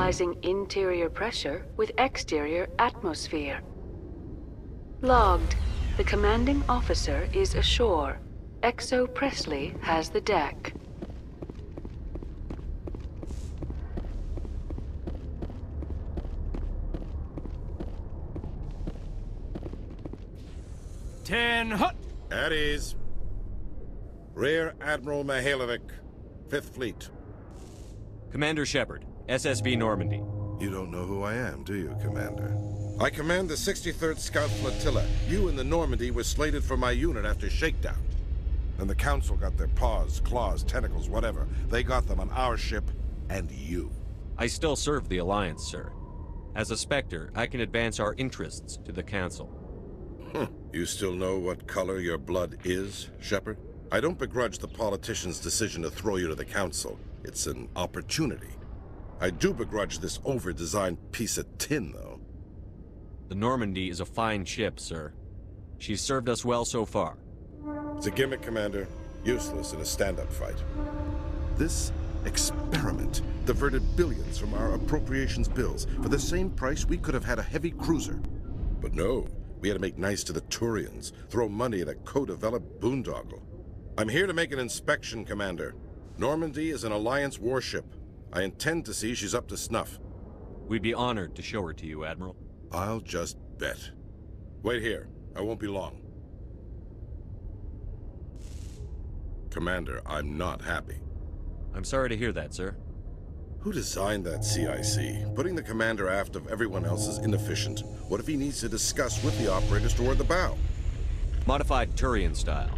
equalizing interior pressure with exterior atmosphere. Logged. The commanding officer is ashore. Exo Presley has the deck. At ease. Rear Admiral Mihailovic, 5th Fleet. Commander Shepard, SSV Normandy. You don't know who I am, do you, Commander? I command the 63rd Scout Flotilla. You and the Normandy were slated for my unit after shakedown. And the Council got their paws, claws, tentacles, whatever. They got them on our ship, and you. I still serve the Alliance, sir. As a Spectre, I can advance our interests to the Council. You still know what color your blood is, Shepard? I don't begrudge the politician's decision to throw you to the Council. It's an opportunity. I do begrudge this over-designed piece of tin, though. The Normandy is a fine ship, sir. She's served us well so far. It's a gimmick, Commander. Useless in a stand-up fight. This experiment diverted billions from our appropriations bills. For the same price, we could have had a heavy cruiser. But no, we had to make nice to the Turians, throw money at a co-developed boondoggle. I'm here to make an inspection, Commander. Normandy is an Alliance warship. I intend to see she's up to snuff. We'd be honored to show her to you, Admiral. I'll just bet. Wait here. I won't be long. Commander, I'm not happy. I'm sorry to hear that, sir. Who designed that CIC? Putting the commander aft of everyone else is inefficient. What if he needs to discuss with the operators toward the bow? Modified Turian style.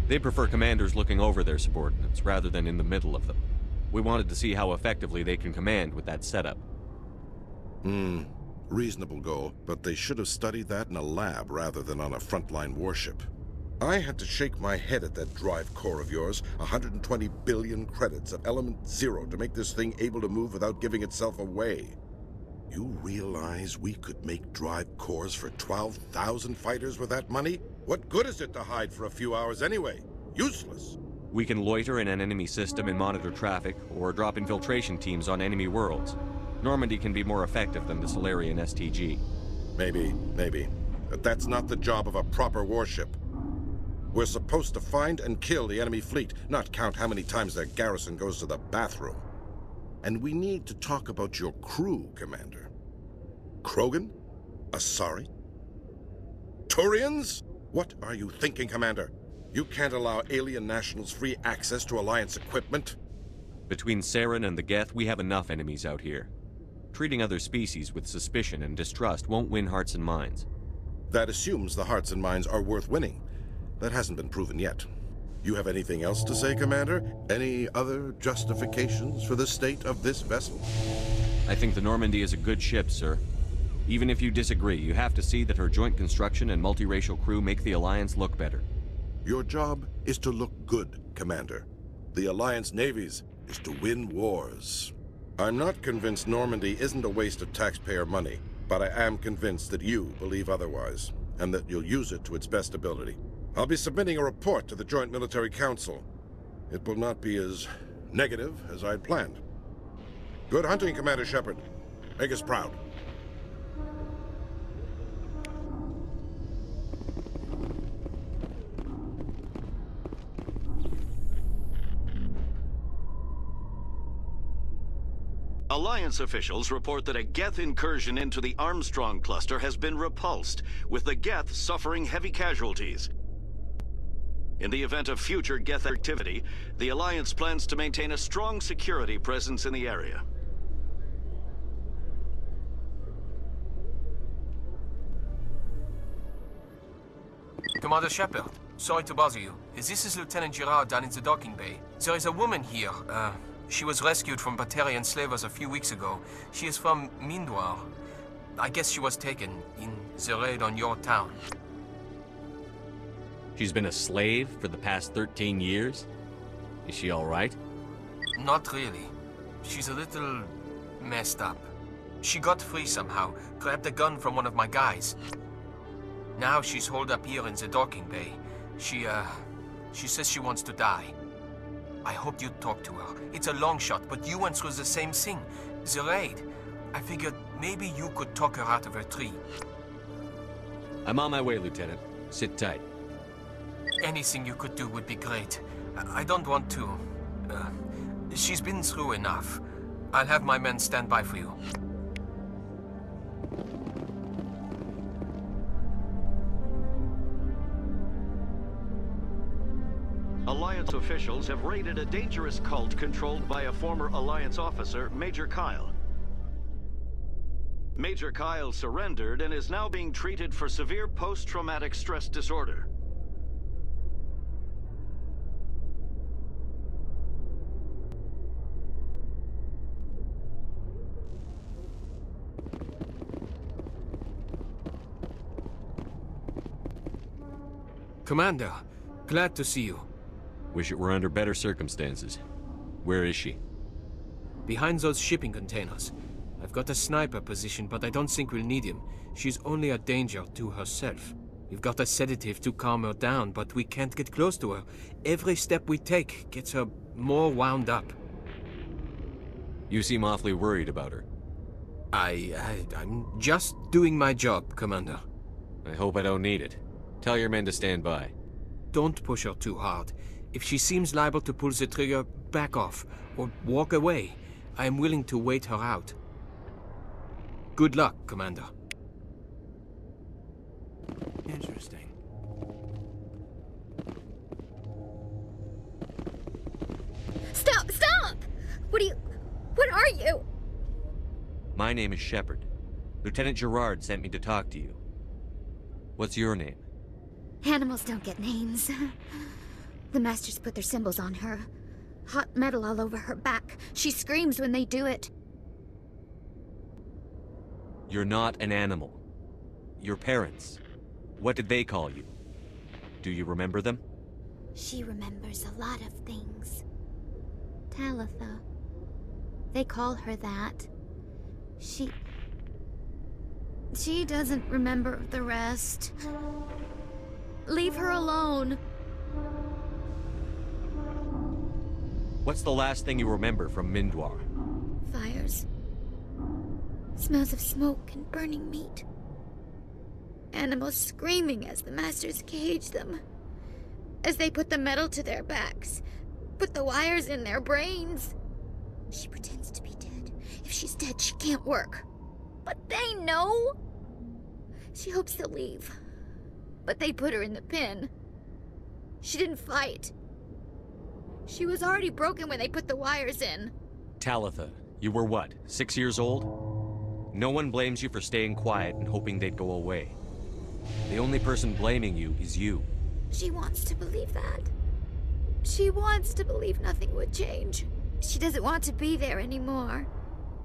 They prefer commanders looking over their subordinates rather than in the middle of them. We wanted to see how effectively they can command with that setup. Reasonable goal, but they should have studied that in a lab rather than on a frontline warship. I had to shake my head at that drive core of yours. 120 billion credits of element 0 to make this thing able to move without giving itself away. You realize we could make drive cores for 12,000 fighters with that money? What good is it to hide for a few hours anyway? Useless. We can loiter in an enemy system and monitor traffic, or drop infiltration teams on enemy worlds. Normandy can be more effective than the Solarian STG. Maybe. But that's not the job of a proper warship. We're supposed to find and kill the enemy fleet, not count how many times their garrison goes to the bathroom. And we need to talk about your crew, Commander. Krogan? Asari? Turians? What are you thinking, Commander? You can't allow alien nationals free access to Alliance equipment? Between Saren and the Geth, we have enough enemies out here. Treating other species with suspicion and distrust won't win hearts and minds. That assumes the hearts and minds are worth winning. That hasn't been proven yet. You have anything else to say, Commander? Any other justifications for the state of this vessel? I think the Normandy is a good ship, sir. Even if you disagree, you have to see that her joint construction and multiracial crew make the Alliance look better. Your job is to look good, Commander. The Alliance navies is to win wars. I'm not convinced Normandy isn't a waste of taxpayer money, but I am convinced that you believe otherwise, and that you'll use it to its best ability. I'll be submitting a report to the Joint Military Council. It will not be as negative as I'd planned. Good hunting, Commander Shepard. Make us proud. Alliance officials report that a Geth incursion into the Armstrong cluster has been repulsed, with the Geth suffering heavy casualties. In the event of future Geth activity, the Alliance plans to maintain a strong security presence in the area. Commander Shepard, sorry to bother you. This is Lieutenant Girard down in the docking bay. There is a woman here. She was rescued from Batarian slavers a few weeks ago. She is from Mindwar. I guess she was taken in the raid on your town. She's been a slave for the past 13 years? Is she all right? Not really. She's a little messed up. She got free somehow, grabbed a gun from one of my guys. Now she's holed up here in the docking bay. She says she wants to die. I hope you talk to her. It's a long shot, but you went through the same thing. The raid. I figured maybe you could talk her out of her tree. I'm on my way, Lieutenant. Sit tight. Anything you could do would be great. I don't want to... she's been through enough. I'll have my men stand by for you. Alliance officials have raided a dangerous cult controlled by a former Alliance officer, Major Kyle. Major Kyle surrendered and is now being treated for severe post-traumatic stress disorder. Commander, glad to see you. Wish it were under better circumstances. Where is she? Behind those shipping containers. I've got a sniper position, but I don't think we'll need him. She's only a danger to herself. We've got a sedative to calm her down, but we can't get close to her. Every step we take gets her more wound up. You seem awfully worried about her. I'm just doing my job, Commander. I hope I don't need it. Tell your men to stand by. Don't push her too hard. If she seems liable to pull the trigger, back off, or walk away. I am willing to wait her out. Good luck, Commander. Interesting. Stop! Stop! What are you? My name is Shepard. Lieutenant Gerard sent me to talk to you. What's your name? Animals don't get names. The Masters put their symbols on her. Hot metal all over her back. She screams when they do it. You're not an animal. Your parents. What did they call you? Do you remember them? She remembers a lot of things. Talitha. They call her that. She doesn't remember the rest. Leave her alone. What's the last thing you remember from Mindwar? Fires. Smells of smoke and burning meat. Animals screaming as the Masters cage them. As they put the metal to their backs. Put the wires in their brains. She pretends to be dead. If she's dead, she can't work. But they know. She hopes they'll leave. But they put her in the pen. She didn't fight. She was already broken when they put the wires in. Talitha, you were what, 6 years old? No one blames you for staying quiet and hoping they'd go away. The only person blaming you is you. She wants to believe that. She wants to believe nothing would change. She doesn't want to be there anymore.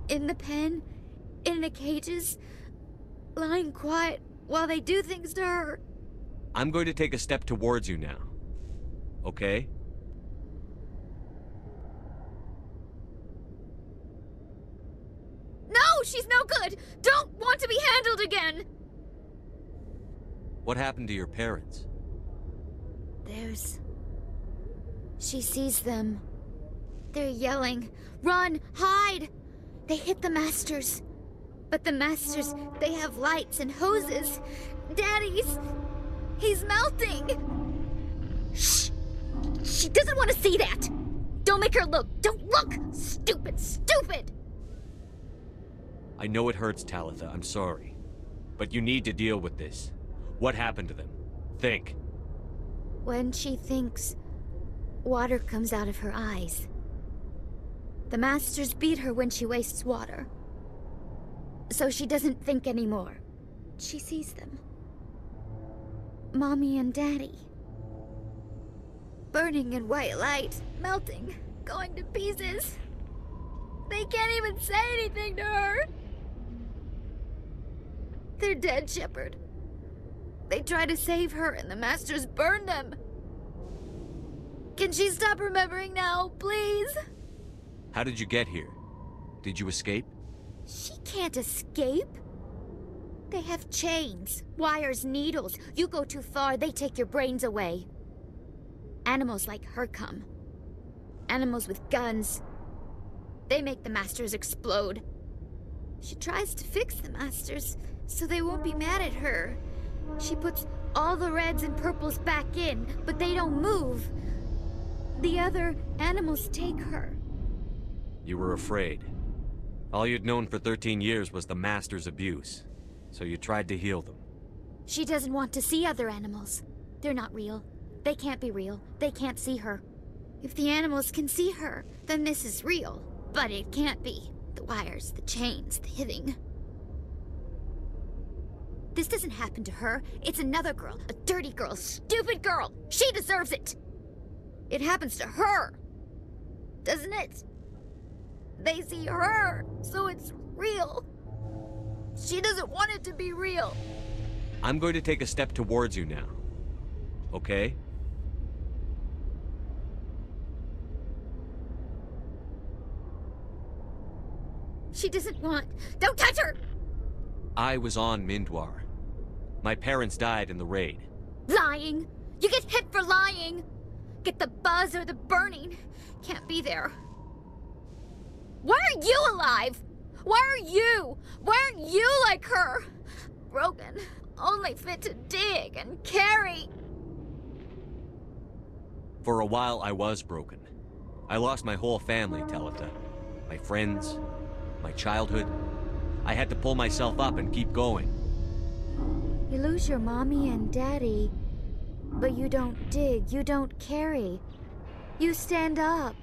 In the pen, in the cages, lying quiet while they do things to her. I'm going to take a step towards you now. Okay? No, she's no good! Don't want to be handled again! What happened to your parents? She sees them. They're yelling, "Run! Hide!" They hit the Masters. But the Masters, they have lights and hoses. He's melting! Shh! She doesn't want to see that! Don't make her look! Don't look! Stupid, stupid! I know it hurts, Talitha, I'm sorry. But you need to deal with this. What happened to them? Think. When she thinks, water comes out of her eyes. The Masters beat her when she wastes water. So she doesn't think anymore. She sees them. Mommy and Daddy. Burning in white light, melting, going to pieces. They can't even say anything to her. They're dead, Shepard. They try to save her and the Masters burn them. Can she stop remembering now, please? How did you get here? Did you escape? She can't escape. They have chains, wires, needles. You go too far, they take your brains away. Animals like her come. Animals with guns. They make the Masters explode. She tries to fix the Masters, so they won't be mad at her. She puts all the reds and purples back in, but they don't move. The other animals take her. You were afraid. All you'd known for 13 years was the Master's abuse, so you tried to heal them. She doesn't want to see other animals. They're not real. They can't be real. They can't see her. If the animals can see her, then this is real. But it can't be. The wires, the chains, the hitting. This doesn't happen to her. It's another girl. A dirty girl. Stupid girl. She deserves it. It happens to her. Doesn't it? They see her, so it's real. She doesn't want it to be real. I'm going to take a step towards you now. Okay? She doesn't want... Don't touch her! I was on Mindwar. My parents died in the raid. Lying! You get hit for lying! Get the buzz or the burning. Can't be there. Why are you alive? Why are you? Why aren't you like her? Broken. Only fit to dig and carry. For a while, I was broken. I lost my whole family, Talitha. My friends, my childhood. I had to pull myself up and keep going. You lose your mommy and daddy, but you don't dig, you don't carry. You stand up.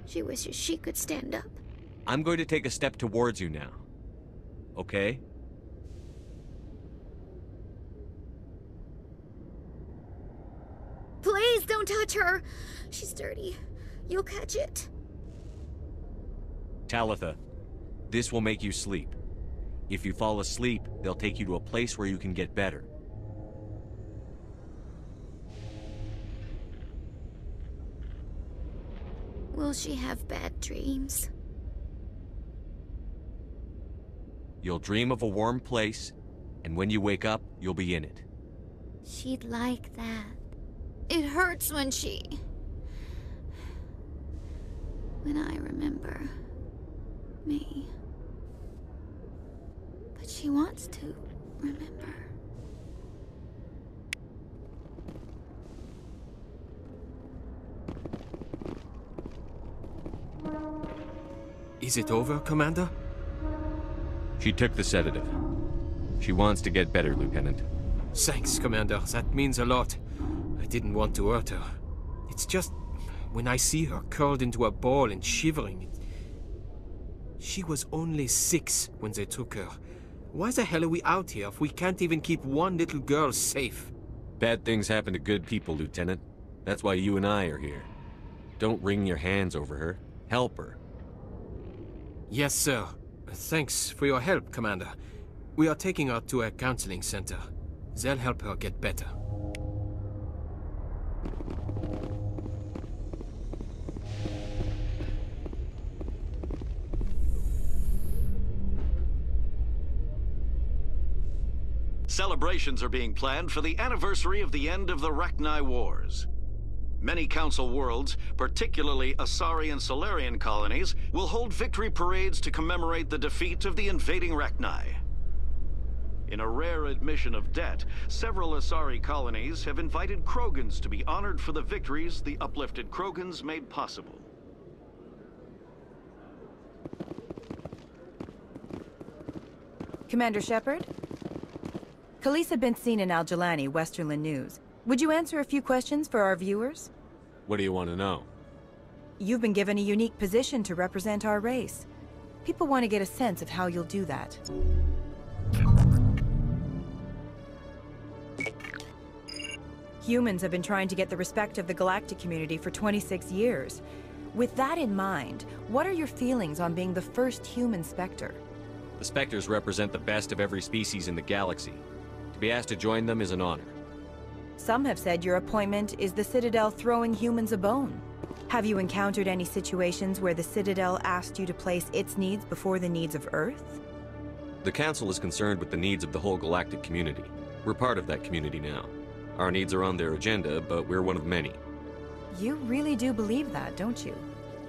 She wishes she could stand up. I'm going to take a step towards you now. Okay? Please don't touch her. She's dirty. You'll catch it. Talitha, this will make you sleep. If you fall asleep, they'll take you to a place where you can get better. Will she have bad dreams? You'll dream of a warm place, and when you wake up, you'll be in it. She'd like that. It hurts when I remember me. But she wants to remember. Is it over, Commander? She took the sedative. She wants to get better, Lieutenant. Thanks, Commander. That means a lot. I didn't want to hurt her. It's just... when I see her curled into a ball and shivering... She was only 6 when they took her. Why the hell are we out here if we can't even keep one little girl safe? Bad things happen to good people, Lieutenant. That's why you and I are here. Don't wring your hands over her. Help her. Yes, sir. Thanks for your help, Commander. We are taking her to a counseling center. They'll help her get better. Celebrations are being planned for the anniversary of the end of the Rachni Wars. Many Council worlds, particularly Asari and Solarian colonies, will hold victory parades to commemorate the defeat of the invading Rachni. In a rare admission of debt, several Asari colonies have invited Krogans to be honored for the victories the uplifted Krogans made possible. Commander Shepard? Khaleesa been seen in Al-Jalani, Westerland News. Would you answer a few questions for our viewers? What do you want to know? You've been given a unique position to represent our race. People want to get a sense of how you'll do that. Humans have been trying to get the respect of the galactic community for 26 years. With that in mind, what are your feelings on being the first human Spectre? The Spectres represent the best of every species in the galaxy. To be asked to join them is an honor. Some have said your appointment is the Citadel throwing humans a bone. Have you encountered any situations where the Citadel asked you to place its needs before the needs of Earth? The Council is concerned with the needs of the whole galactic community. We're part of that community now. Our needs are on their agenda, but we're one of many. You really do believe that, don't you?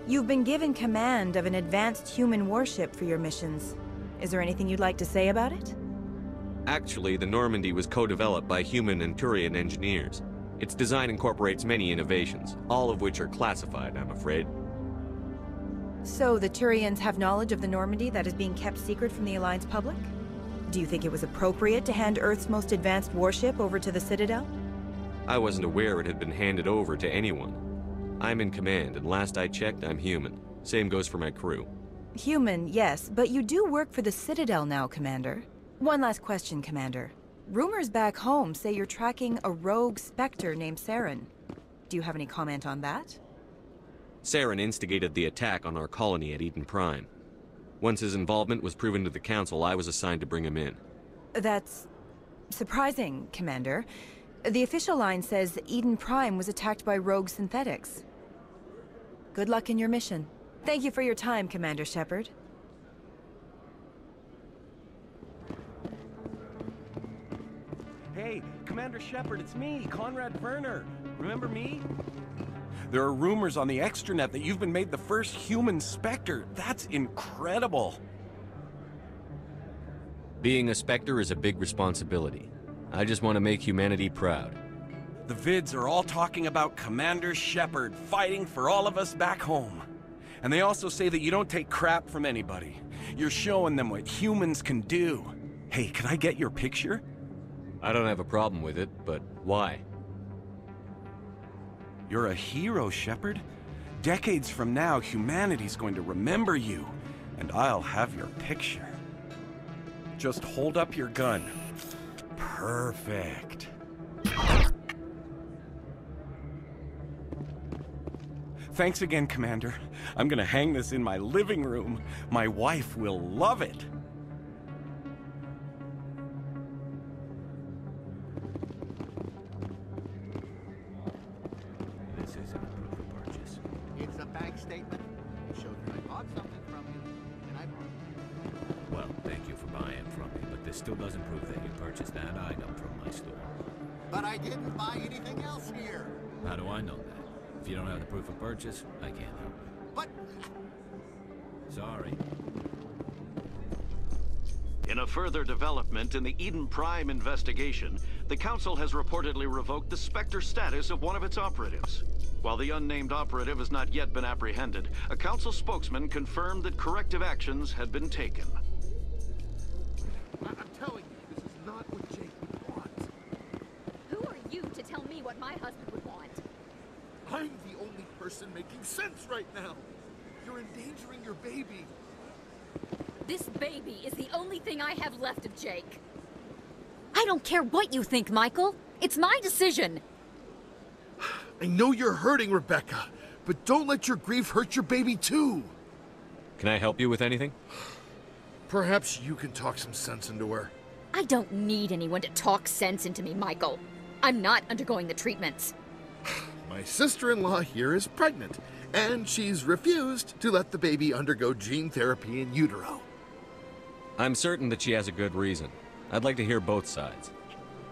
You've been given command of an advanced human warship for your missions. Is there anything you'd like to say about it? Actually, the Normandy was co-developed by human and Turian engineers. Its design incorporates many innovations, all of which are classified, I'm afraid. So the Turians have knowledge of the Normandy that is being kept secret from the Alliance public? Do you think it was appropriate to hand Earth's most advanced warship over to the Citadel? I wasn't aware it had been handed over to anyone. I'm in command, and last I checked, I'm human. Same goes for my crew. Human, yes, but you do work for the Citadel now, Commander. One last question, Commander. Rumors back home say you're tracking a rogue Spectre named Saren. Do you have any comment on that? Saren instigated the attack on our colony at Eden Prime. Once his involvement was proven to the Council, I was assigned to bring him in. That's surprising, Commander. The official line says Eden Prime was attacked by rogue synthetics. Good luck in your mission. Thank you for your time, Commander Shepard. Hey, Commander Shepard, it's me, Conrad Werner. Remember me? There are rumors on the extranet that you've been made the first human Spectre. That's incredible. Being a Spectre is a big responsibility. I just want to make humanity proud. The vids are all talking about Commander Shepard fighting for all of us back home. And they also say that you don't take crap from anybody. You're showing them what humans can do. Hey, can I get your picture? I don't have a problem with it, but why? You're a hero, Shepard. Decades from now, humanity's going to remember you, and I'll have your picture. Just hold up your gun. Perfect. Thanks again, Commander. I'm gonna hang this in my living room. My wife will love it. This isn't a proof of purchase. It's a bank statement. It shows that I bought something from you, and I brought it. Well, thank you for buying from me, but this still doesn't prove that you purchased that item from my store. But I didn't buy anything else here. How do I know that? If you don't have the proof of purchase, I can't help you. But... Sorry. In a further development in the Eden Prime investigation, the Council has reportedly revoked the Spectre status of one of its operatives. While the unnamed operative has not yet been apprehended, a Council spokesman confirmed that corrective actions had been taken. I'm telling you, this is not what Jake would want. Who are you to tell me what my husband would want? I'm the only person making sense right now. You're endangering your baby. This baby is the only thing I have left of Jake. I don't care what you think, Michael. It's my decision. I know you're hurting, Rebecca, but don't let your grief hurt your baby too. Can I help you with anything? Perhaps you can talk some sense into her. I don't need anyone to talk sense into me, Michael. I'm not undergoing the treatments. My sister-in-law here is pregnant, and she's refused to let the baby undergo gene therapy in utero. I'm certain that she has a good reason. I'd like to hear both sides.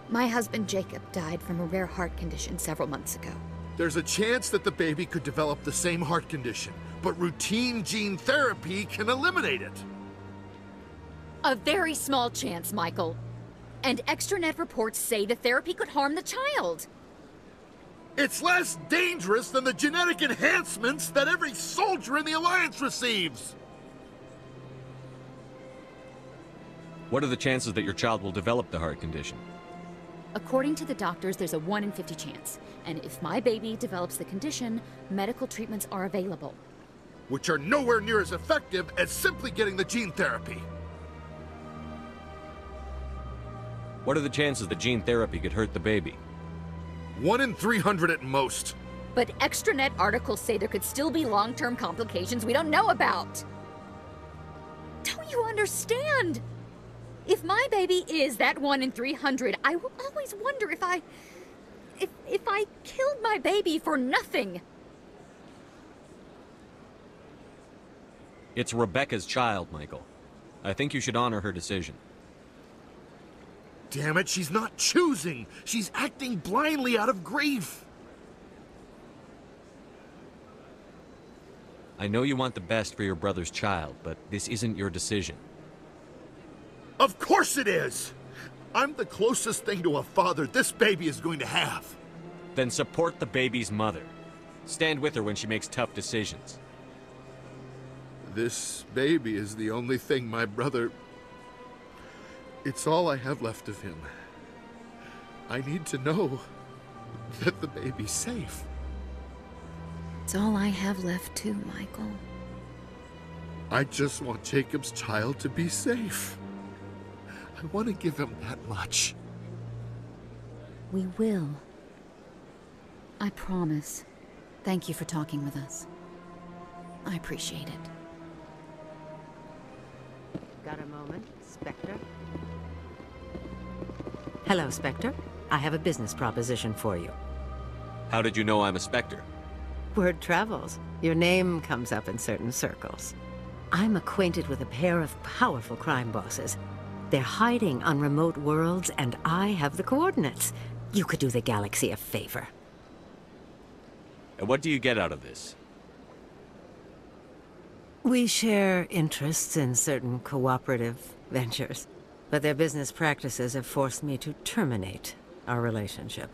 My husband Jacob died from a rare heart condition several months ago. There's a chance that the baby could develop the same heart condition, but routine gene therapy can eliminate it. A very small chance, Michael. And extranet reports say the therapy could harm the child. It's less dangerous than the genetic enhancements that every soldier in the Alliance receives! What are the chances that your child will develop the heart condition? According to the doctors, there's a 1 in 50 chance. And if my baby develops the condition, medical treatments are available. Which are nowhere near as effective as simply getting the gene therapy. What are the chances that gene therapy could hurt the baby? 1 in 300 at most. But extranet articles say there could still be long-term complications we don't know about. Don't you understand? If my baby is that 1 in 300, I will always wonder if I killed my baby for nothing. It's Rebecca's child, Michael. I think you should honor her decision. Damn it, she's not choosing. She's acting blindly out of grief. I know you want the best for your brother's child, but this isn't your decision. Of course it is! I'm the closest thing to a father this baby is going to have. Then support the baby's mother. Stand with her when she makes tough decisions. This baby is the only thing my brother... It's all I have left of him. I need to know that the baby's safe. It's all I have left too, Michael. I just want Jacob's child to be safe. I want to give him that much. We will. I promise. Thank you for talking with us. I appreciate it. Got a moment, Spectre? Hello, Spectre. I have a business proposition for you. How did you know I'm a Spectre? Word travels. Your name comes up in certain circles. I'm acquainted with a pair of powerful crime bosses. They're hiding on remote worlds, and I have the coordinates. You could do the galaxy a favor. And what do you get out of this? We share interests in certain cooperative ventures, but their business practices have forced me to terminate our relationship.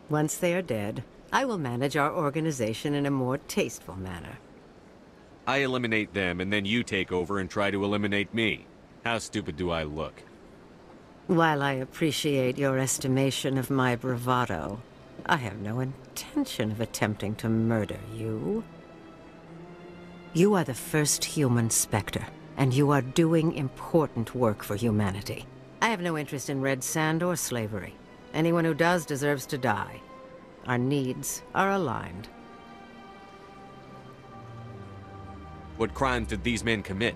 Once they are dead, I will manage our organization in a more tasteful manner. I eliminate them, and then you take over and try to eliminate me. How stupid do I look? While I appreciate your estimation of my bravado, I have no intention of attempting to murder you. You are the first human Spectre, and you are doing important work for humanity. I have no interest in red sand or slavery. Anyone who does deserves to die. Our needs are aligned. What crimes did these men commit?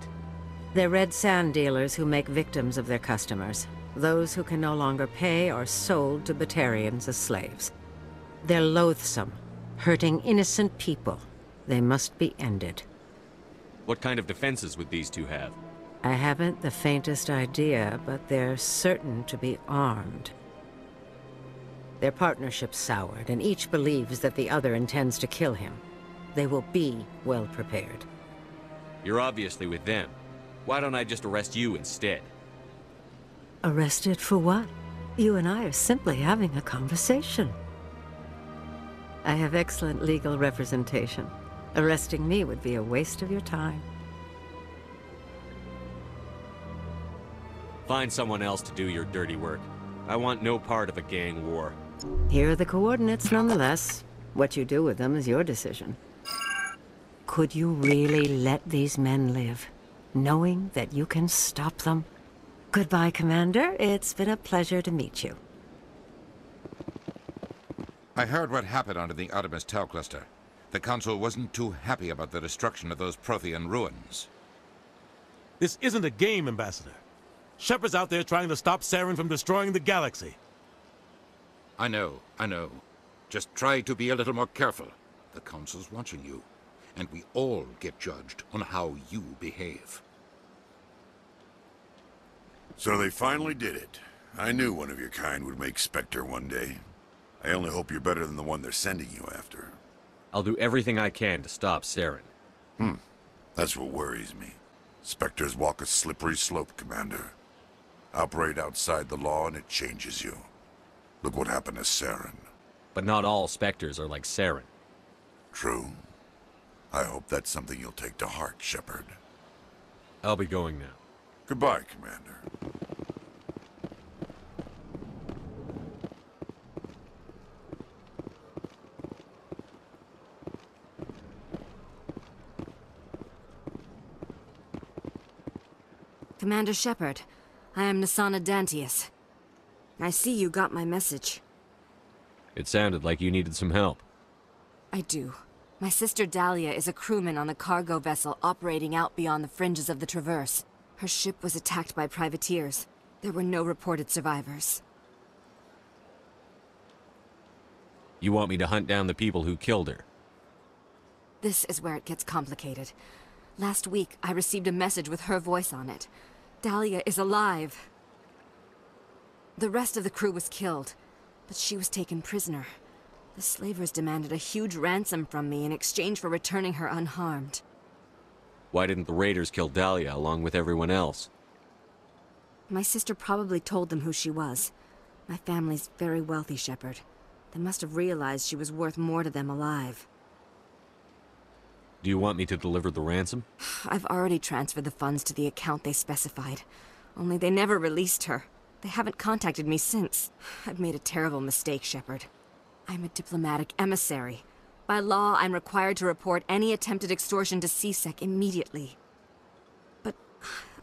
They're red sand dealers who make victims of their customers. Those who can no longer pay are sold to Batarians as slaves. They're loathsome, hurting innocent people. They must be ended. What kind of defenses would these two have? I haven't the faintest idea, but they're certain to be armed. Their partnership's soured, and each believes that the other intends to kill him. They will be well prepared. You're obviously with them. Why don't I just arrest you instead? Arrested for what? You and I are simply having a conversation. I have excellent legal representation. Arresting me would be a waste of your time. Find someone else to do your dirty work. I want no part of a gang war. Here are the coordinates nonetheless. What you do with them is your decision. Could you really let these men live, knowing that you can stop them? Goodbye, Commander. It's been a pleasure to meet you. I heard what happened under the Artemis Tau cluster. The Council wasn't too happy about the destruction of those Prothean ruins. This isn't a game, Ambassador. Shepard's out there trying to stop Saren from destroying the galaxy. I know. Just try to be a little more careful. The Council's watching you, and we all get judged on how you behave. So they finally did it. I knew one of your kind would make Spectre one day. I only hope you're better than the one they're sending you after. I'll do everything I can to stop Saren. That's what worries me. Spectres walk a slippery slope, Commander. Operate outside the law and it changes you. Look what happened to Saren. But not all Spectres are like Saren. True. I hope that's something you'll take to heart, Shepard. I'll be going now. Goodbye, Commander. Commander Shepard, I am Nasana Dantius. I see you got my message. It sounded like you needed some help. I do. My sister Dahlia is a crewman on a cargo vessel operating out beyond the fringes of the Traverse. Her ship was attacked by privateers. There were no reported survivors. You want me to hunt down the people who killed her? This is where it gets complicated. Last week, I received a message with her voice on it. Dahlia is alive. The rest of the crew was killed, but she was taken prisoner. The slavers demanded a huge ransom from me in exchange for returning her unharmed. Why didn't the raiders kill Dahlia along with everyone else? My sister probably told them who she was. My family's very wealthy, Shepard. They must have realized she was worth more to them alive. Do you want me to deliver the ransom? I've already transferred the funds to the account they specified. Only they never released her. They haven't contacted me since. I've made a terrible mistake, Shepard. I'm a diplomatic emissary. By law, I'm required to report any attempted extortion to CSEC immediately. But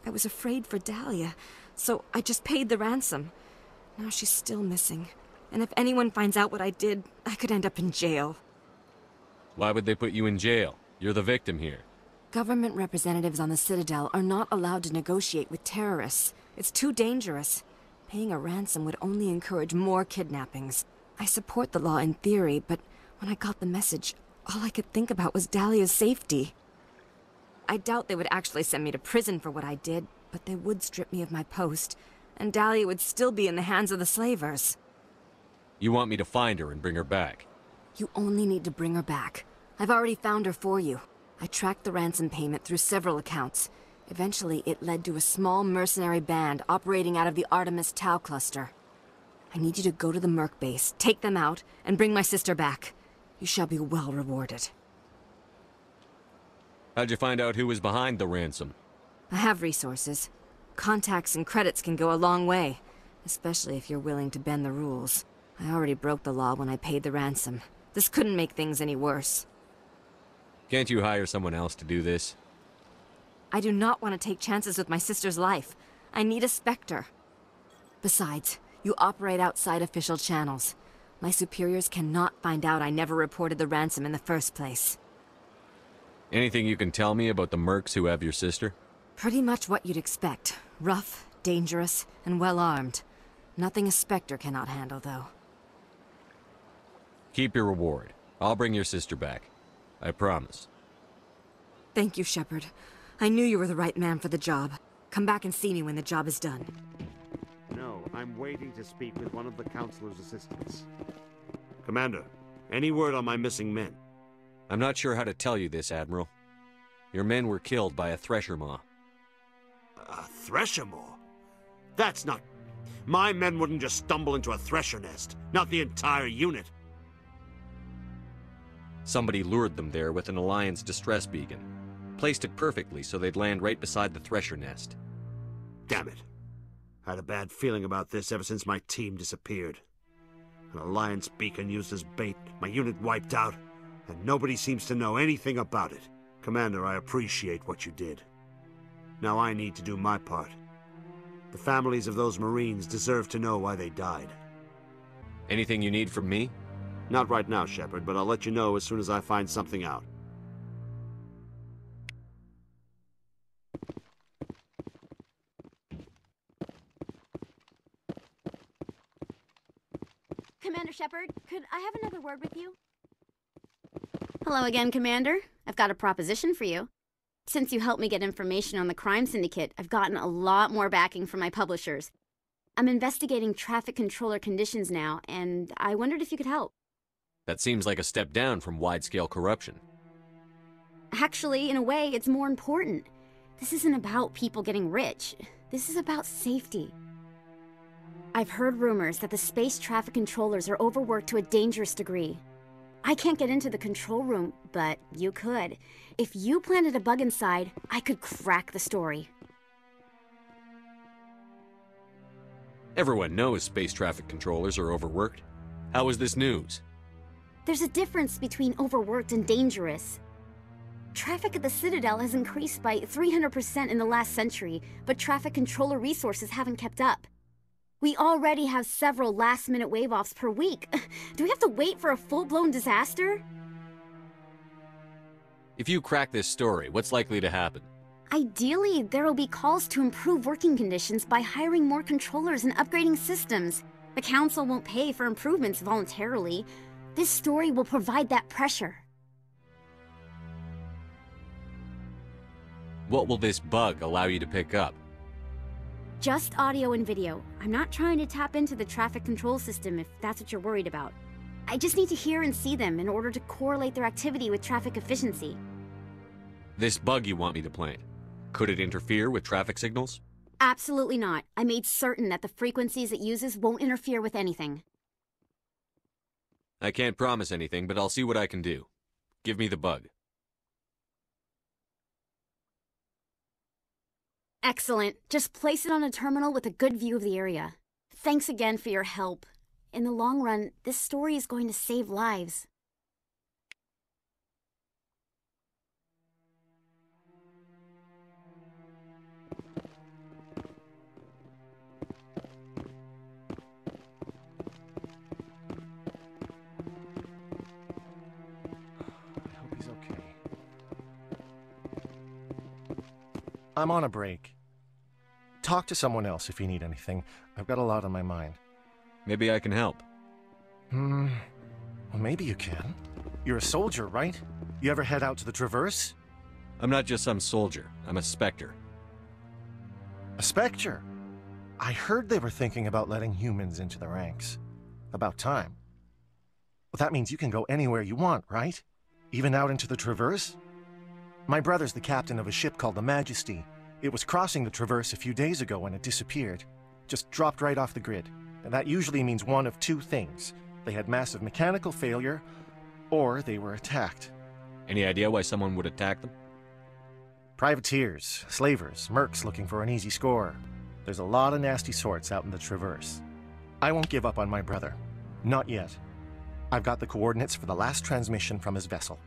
I was afraid for Dahlia, so I just paid the ransom. Now she's still missing. And if anyone finds out what I did, I could end up in jail. Why would they put you in jail? You're the victim here. Government representatives on the Citadel are not allowed to negotiate with terrorists. It's too dangerous. Paying a ransom would only encourage more kidnappings. I support the law in theory, but when I got the message, all I could think about was Dahlia's safety. I doubt they would actually send me to prison for what I did, but they would strip me of my post, and Dahlia would still be in the hands of the slavers. You want me to find her and bring her back? You only need to bring her back. I've already found her for you. I tracked the ransom payment through several accounts. Eventually, it led to a small mercenary band operating out of the Artemis Tau cluster. I need you to go to the Merc base, take them out, and bring my sister back. You shall be well rewarded. How'd you find out who was behind the ransom? I have resources. Contacts and credits can go a long way, especially if you're willing to bend the rules. I already broke the law when I paid the ransom. This couldn't make things any worse. Can't you hire someone else to do this? I do not want to take chances with my sister's life. I need a Spectre. Besides, you operate outside official channels. My superiors cannot find out I never reported the ransom in the first place. Anything you can tell me about the mercs who have your sister? Pretty much what you'd expect. Rough, dangerous, and well-armed. Nothing a Spectre cannot handle, though. Keep your reward. I'll bring your sister back. I promise. Thank you, Shepard. I knew you were the right man for the job. Come back and see me when the job is done. No, I'm waiting to speak with one of the Councilor's assistants. Commander, any word on my missing men? I'm not sure how to tell you this, Admiral. Your men were killed by a Thresher Maw. A Thresher Maw? That's not... My men wouldn't just stumble into a Thresher nest. Not the entire unit. Somebody lured them there with an Alliance distress beacon. Placed it perfectly so they'd land right beside the Thresher nest. Damn it. I had a bad feeling about this ever since my team disappeared. An Alliance beacon used as bait, my unit wiped out, and nobody seems to know anything about it. Commander, I appreciate what you did. Now I need to do my part. The families of those Marines deserve to know why they died. Anything you need from me? Not right now, Shepard, but I'll let you know as soon as I find something out. Commander Shepard, could I have another word with you? Hello again, Commander. I've got a proposition for you. Since you helped me get information on the crime syndicate, I've gotten a lot more backing from my publishers. I'm investigating traffic controller conditions now, and I wondered if you could help. That seems like a step down from wide-scale corruption. Actually, in a way, it's more important. This isn't about people getting rich. This is about safety. I've heard rumors that the space traffic controllers are overworked to a dangerous degree. I can't get into the control room, but you could. If you planted a bug inside, I could crack the story. Everyone knows space traffic controllers are overworked. How is this news? There's a difference between overworked and dangerous. Traffic at the Citadel has increased by 300% in the last century, but traffic controller resources haven't kept up. We already have several last-minute wave-offs per week. Do we have to wait for a full-blown disaster? If you crack this story, what's likely to happen? Ideally, there will be calls to improve working conditions by hiring more controllers and upgrading systems. The Council won't pay for improvements voluntarily. This story will provide that pressure. What will this bug allow you to pick up? Just audio and video. I'm not trying to tap into the traffic control system if that's what you're worried about. I just need to hear and see them in order to correlate their activity with traffic efficiency. This bug you want me to plant, could it interfere with traffic signals? Absolutely not. I made certain that the frequencies it uses won't interfere with anything. I can't promise anything, but I'll see what I can do. Give me the bug. Excellent. Just place it on a terminal with a good view of the area. Thanks again for your help. In the long run, this story is going to save lives. I'm on a break. Talk to someone else if you need anything. I've got a lot on my mind. Maybe I can help. Well, maybe you can. You're a soldier, right? You ever head out to the Traverse? I'm not just some soldier. I'm a Spectre. A Spectre? I heard they were thinking about letting humans into the ranks. About time. Well, that means you can go anywhere you want, right? Even out into the Traverse? My brother's the captain of a ship called the Majesty. It was crossing the Traverse a few days ago when it disappeared. Just dropped right off the grid. And that usually means one of two things. They had massive mechanical failure, or they were attacked. Any idea why someone would attack them? Privateers, slavers, mercs looking for an easy score. There's a lot of nasty sorts out in the Traverse. I won't give up on my brother. Not yet. I've got the coordinates for the last transmission from his vessel.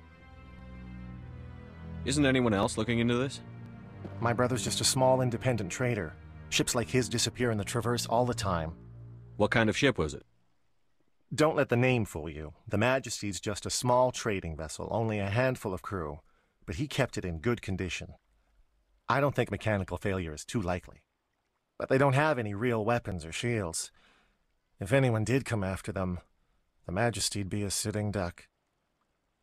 Isn't anyone else looking into this? My brother's just a small independent trader. Ships like his disappear in the Traverse all the time. What kind of ship was it? Don't let the name fool you. The Majesty's just a small trading vessel, only a handful of crew. But he kept it in good condition. I don't think mechanical failure is too likely. But they don't have any real weapons or shields. If anyone did come after them, the Majesty'd be a sitting duck.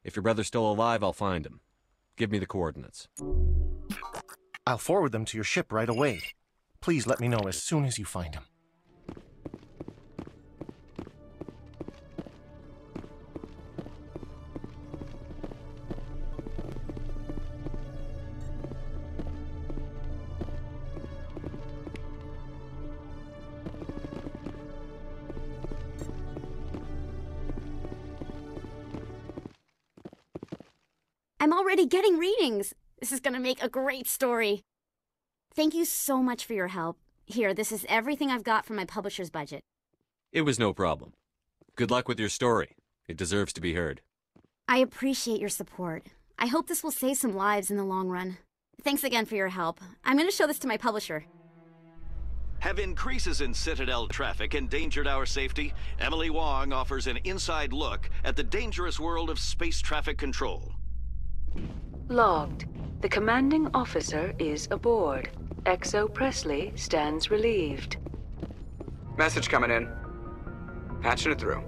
If your brother's still alive, I'll find him. Give me the coordinates. I'll forward them to your ship right away. Please let me know as soon as you find him. I'm already getting readings. This is gonna make a great story. Thank you so much for your help. Here, this is everything I've got from my publisher's budget. It was no problem. Good luck with your story. It deserves to be heard. I appreciate your support. I hope this will save some lives in the long run. Thanks again for your help. I'm gonna show this to my publisher. Have increases in Citadel traffic endangered our safety? Emily Wong offers an inside look at the dangerous world of space traffic control. Logged. The commanding officer is aboard. XO Presley stands relieved. Message coming in. Patching it through.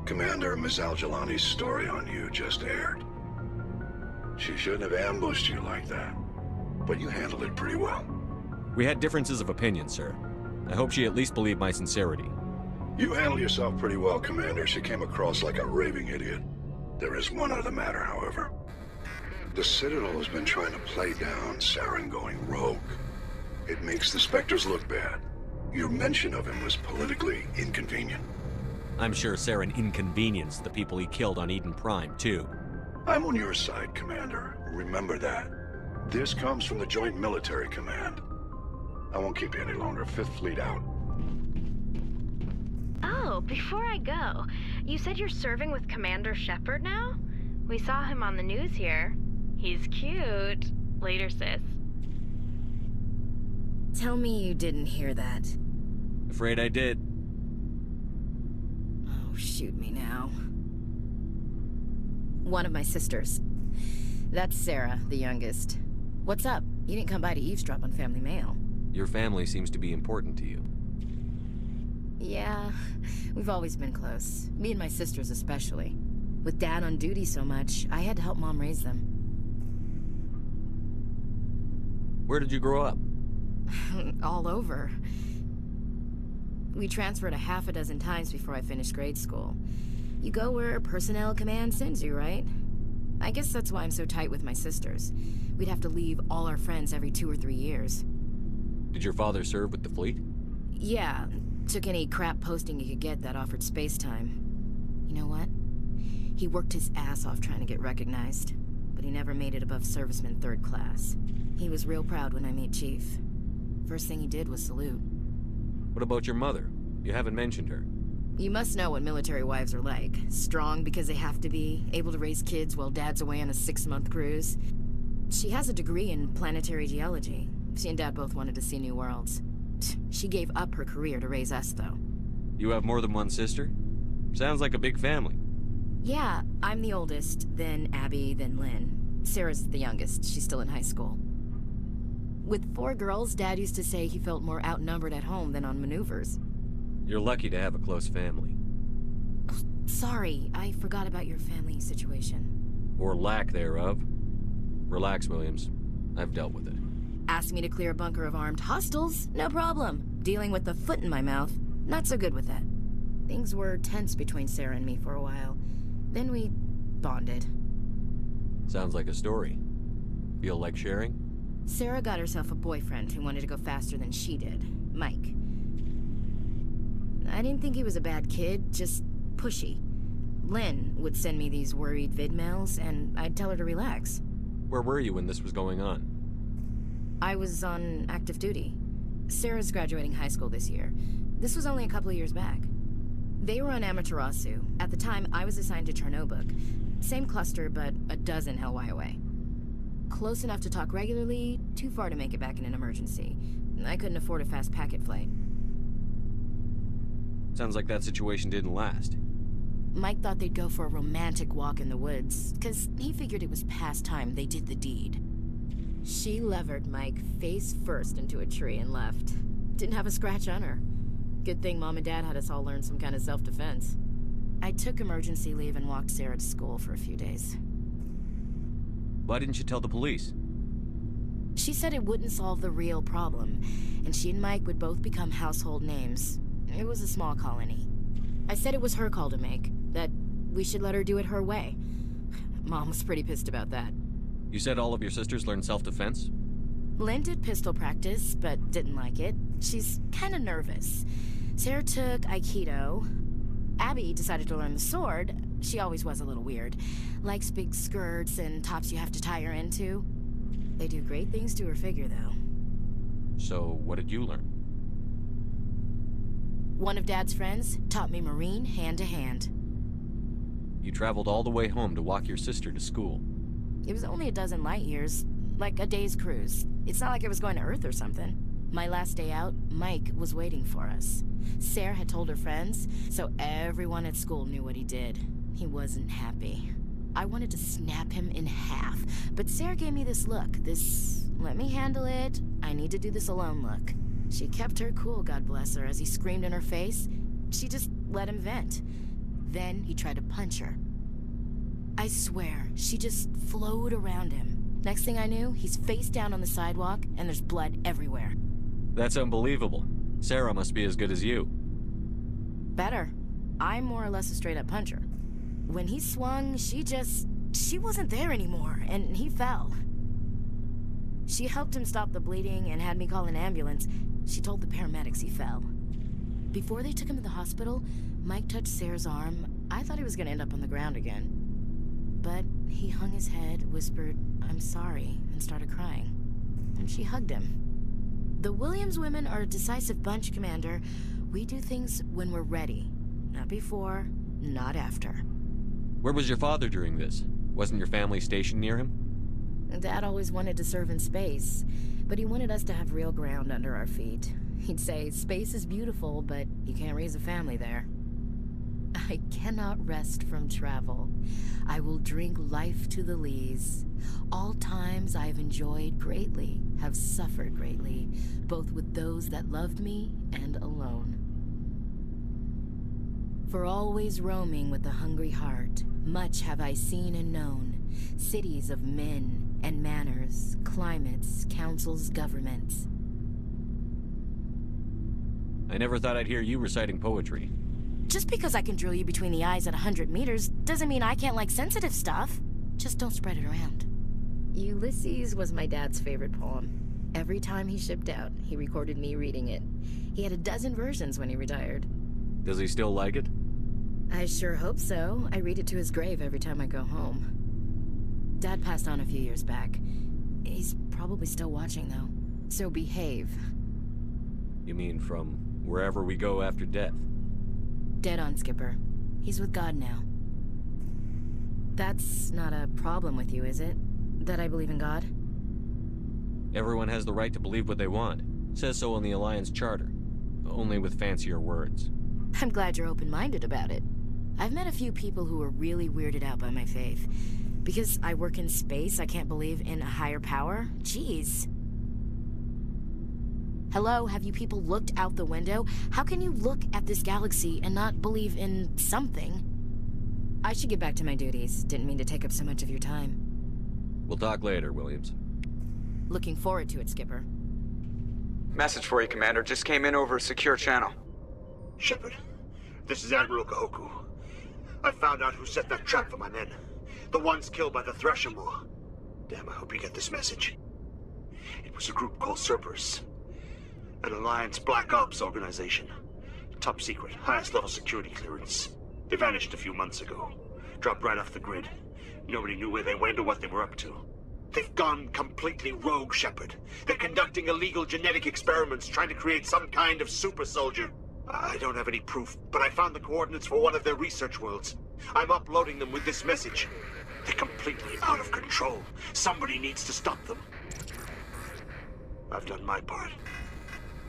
Commander, Ms. Al-Jalani's story on you just aired. She shouldn't have ambushed you like that, but you handled it pretty well. We had differences of opinion, sir. I hope she at least believed my sincerity. You handled yourself pretty well, Commander. She came across like a raving idiot. There is one other matter, however. The Citadel has been trying to play down Saren going rogue. It makes the Spectres look bad. Your mention of him was politically inconvenient. I'm sure Saren inconvenienced the people he killed on Eden Prime, too. I'm on your side, Commander. Remember that. This comes from the Joint Military Command. I won't keep you any longer. Fifth Fleet out. Oh, before I go, you said you're serving with Commander Shepard now? We saw him on the news here. He's cute. Later, sis. Tell me you didn't hear that. Afraid I did. Oh, shoot me now. One of my sisters. That's Sarah, the youngest. What's up? You didn't come by to eavesdrop on family mail. Your family seems to be important to you. Yeah, we've always been close. Me and my sisters especially. With Dad on duty so much, I had to help Mom raise them. Where did you grow up? All over. We transferred a half a dozen times before I finished grade school. You go where personnel command sends you, right? I guess that's why I'm so tight with my sisters. We'd have to leave all our friends every 2 or 3 years. Did your father serve with the fleet? Yeah, took any crap posting he could get that offered space time. You know what? He worked his ass off trying to get recognized, but he never made it above serviceman 3rd class. He was real proud when I met Chief. First thing he did was salute. What about your mother? You haven't mentioned her. You must know what military wives are like. Strong because they have to be, able to raise kids while dad's away on a 6-month cruise. She has a degree in planetary geology. She and Dad both wanted to see new worlds. She gave up her career to raise us, though. You have more than one sister? Sounds like a big family. Yeah, I'm the oldest, then Abby, then Lynn. Sarah's the youngest. She's still in high school. With 4 girls, Dad used to say he felt more outnumbered at home than on maneuvers. You're lucky to have a close family. Oh, sorry, I forgot about your family situation. Or lack thereof. Relax, Williams. I've dealt with it. Asked me to clear a bunker of armed hostiles? No problem. Dealing with the foot in my mouth? Not so good with that. Things were tense between Sarah and me for a while. Then we bonded. Sounds like a story. Feel like sharing? Sarah got herself a boyfriend who wanted to go faster than she did. Mike. I didn't think he was a bad kid, just pushy. Lynn would send me these worried vidmails, and I'd tell her to relax. Where were you when this was going on? I was on active duty. Sarah's graduating high school this year. This was only a couple of years back. They were on Amaterasu. At the time, I was assigned to Chernobog. Same cluster, but a dozen LY away. Close enough to talk regularly, too far to make it back in an emergency. I couldn't afford a fast packet flight. Sounds like that situation didn't last. Mike thought they'd go for a romantic walk in the woods, because he figured it was past time they did the deed. She levered Mike face first into a tree and left. Didn't have a scratch on her. Good thing Mom and Dad had us all learn some kind of self-defense. I took emergency leave and walked Sarah to school for a few days. Why didn't you tell the police? She said it wouldn't solve the real problem, and she and Mike would both become household names. It was a small colony. I said it was her call to make, that we should let her do it her way. Mom was pretty pissed about that. You said all of your sisters learned self-defense? Lynn did pistol practice, but didn't like it. She's kind of nervous. Sarah took Aikido. Abby decided to learn the sword. She always was a little weird. Likes big skirts and tops you have to tie her into. They do great things to her figure, though. So, what did you learn? One of Dad's friends taught me Marine hand-to-hand. You traveled all the way home to walk your sister to school. It was only a dozen light years, like a day's cruise. It's not like I was going to Earth or something. My last day out, Mike was waiting for us. Sarah had told her friends, so everyone at school knew what he did. He wasn't happy. I wanted to snap him in half, but Sarah gave me this look, this let me handle it, I need to do this alone look. She kept her cool, God bless her, as he screamed in her face. She just let him vent. Then he tried to punch her. I swear, she just flowed around him. Next thing I knew, he's face down on the sidewalk, and there's blood everywhere. That's unbelievable. Sarah must be as good as you. Better. I'm more or less a straight-up puncher. When he swung, she wasn't there anymore, and he fell. She helped him stop the bleeding and had me call an ambulance. She told the paramedics he fell. Before they took him to the hospital, Mike touched Sarah's arm. I thought he was going to end up on the ground again. But he hung his head, whispered, "I'm sorry," and started crying. And she hugged him. The Williams women are a decisive bunch, Commander. We do things when we're ready. Not before, not after. Where was your father during this? Wasn't your family stationed near him? Dad always wanted to serve in space, but he wanted us to have real ground under our feet. He'd say, space is beautiful, but you can't raise a family there. I cannot rest from travel. I will drink life to the lees. All times I have enjoyed greatly, have suffered greatly, both with those that loved me and alone. For always roaming with a hungry heart, much have I seen and known, cities of men and manners, climates, councils, governments. I never thought I'd hear you reciting poetry. Just because I can drill you between the eyes at 100 meters doesn't mean I can't like sensitive stuff. Just don't spread it around. Ulysses was my dad's favorite poem. Every time he shipped out, he recorded me reading it. He had a dozen versions when he retired. Does he still like it? I sure hope so. I read it to his grave every time I go home. Dad passed on a few years back. He's probably still watching, though. So behave. You mean from wherever we go after death? Dead on, Skipper. He's with God now. That's not a problem with you, is it? That I believe in God? Everyone has the right to believe what they want. Says so in the Alliance Charter. Only with fancier words. I'm glad you're open-minded about it. I've met a few people who are really weirded out by my faith. Because I work in space, I can't believe in a higher power? Jeez. Hello, have you people looked out the window? How can you look at this galaxy and not believe in something? I should get back to my duties. Didn't mean to take up so much of your time. We'll talk later, Williams. Looking forward to it, Skipper. Message for you, Commander. Just came in over a secure channel. Shepard, this is Admiral Kahoku. I found out who set that trap for my men. The ones killed by the Thresher War. Damn, I hope you get this message. It was a group called Cerberus. An Alliance Black Ops organization. Top secret, highest level security clearance. They vanished a few months ago. Dropped right off the grid. Nobody knew where they went or what they were up to. They've gone completely rogue, Shepard. They're conducting illegal genetic experiments, trying to create some kind of super soldier. I don't have any proof, but I found the coordinates for one of their research worlds. I'm uploading them with this message. They're completely out of control. Somebody needs to stop them. I've done my part.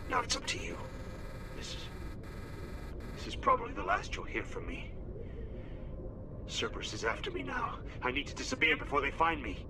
Now it's up to you. This is probably the last you'll hear from me. Cerberus is after me now. I need to disappear before they find me.